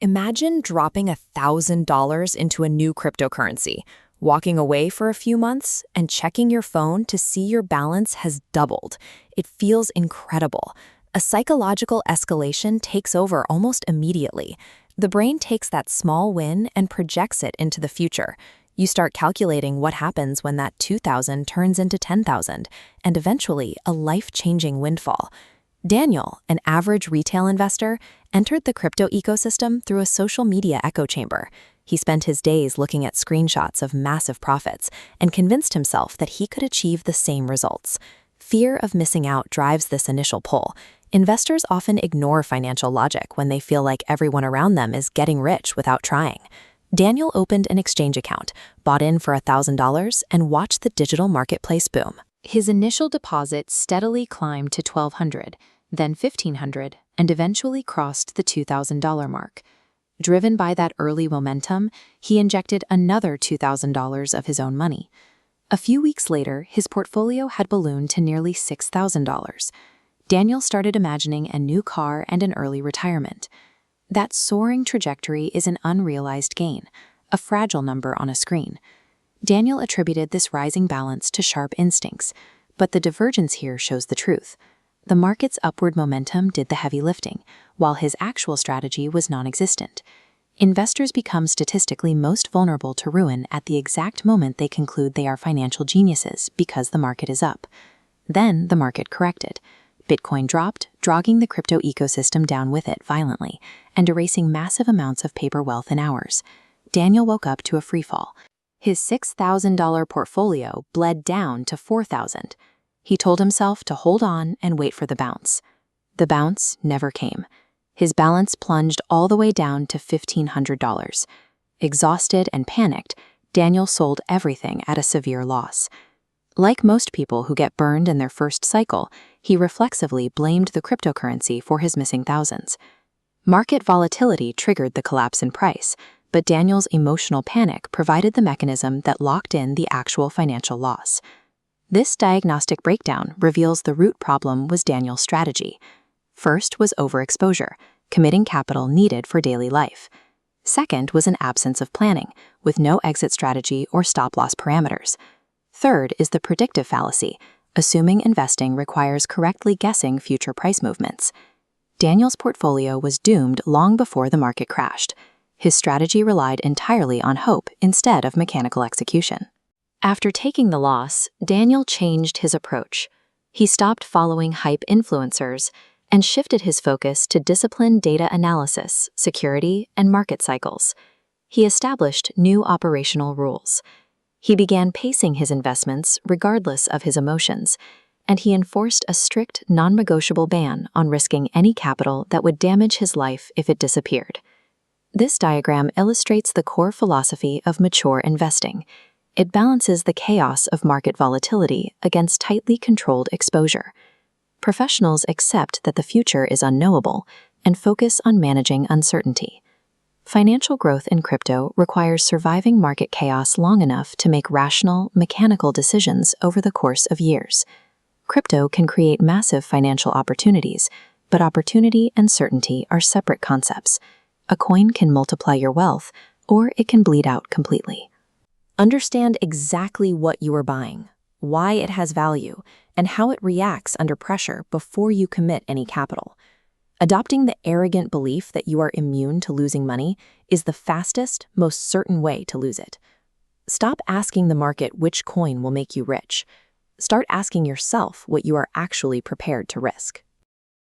Imagine dropping $1,000 into a new cryptocurrency, walking away for a few months, and checking your phone to see your balance has doubled. It feels incredible. A psychological escalation takes over almost immediately. The brain takes that small win and projects it into the future. You start calculating what happens when that 2,000 turns into 10,000, and eventually a life-changing windfall. Daniel, an average retail investor, entered the crypto ecosystem through a social media echo chamber. He spent his days looking at screenshots of massive profits and convinced himself that he could achieve the same results. Fear of missing out drives this initial pull. Investors often ignore financial logic when they feel like everyone around them is getting rich without trying. Daniel opened an exchange account, bought in for $1,000, and watched the digital marketplace boom. His initial deposit steadily climbed to $1,200, then $1,500, and eventually crossed the $2,000 mark. Driven by that early momentum, he injected another $2,000 of his own money. A few weeks later, his portfolio had ballooned to nearly $6,000. Daniel started imagining a new car and an early retirement. That soaring trajectory is an unrealized gain, a fragile number on a screen. Daniel attributed this rising balance to sharp instincts, but the divergence here shows the truth. The market's upward momentum did the heavy lifting, while his actual strategy was non-existent. Investors become statistically most vulnerable to ruin at the exact moment they conclude they are financial geniuses because the market is up. Then the market corrected. Bitcoin dropped, dragging the crypto ecosystem down with it violently and erasing massive amounts of paper wealth in hours. Daniel woke up to a freefall. His $6,000 portfolio bled down to $4,000. He told himself to hold on and wait for the bounce. The bounce never came. His balance plunged all the way down to $1,500. Exhausted and panicked, Daniel sold everything at a severe loss. Like most people who get burned in their first cycle, he reflexively blamed the cryptocurrency for his missing thousands. Market volatility triggered the collapse in price, but Daniel's emotional panic provided the mechanism that locked in the actual financial loss. This diagnostic breakdown reveals the root problem was Daniel's strategy. First was overexposure, committing capital needed for daily life. Second was an absence of planning, with no exit strategy or stop-loss parameters. Third is the predictive fallacy, assuming investing requires correctly guessing future price movements. Daniel's portfolio was doomed long before the market crashed. His strategy relied entirely on hope instead of mechanical execution. After taking the loss, Daniel changed his approach. He stopped following hype influencers and shifted his focus to disciplined data analysis, security, and market cycles. He established new operational rules. He began pacing his investments regardless of his emotions, and he enforced a strict, non-negotiable ban on risking any capital that would damage his life if it disappeared. This diagram illustrates the core philosophy of mature investing. It balances the chaos of market volatility against tightly controlled exposure. Professionals accept that the future is unknowable and focus on managing uncertainty. Financial growth in crypto requires surviving market chaos long enough to make rational, mechanical decisions over the course of years. Crypto can create massive financial opportunities, but opportunity and certainty are separate concepts. A coin can multiply your wealth, or it can bleed out completely. Understand exactly what you are buying, why it has value, and how it reacts under pressure before you commit any capital. Adopting the arrogant belief that you are immune to losing money is the fastest, most certain way to lose it. Stop asking the market which coin will make you rich. Start asking yourself what you are actually prepared to risk.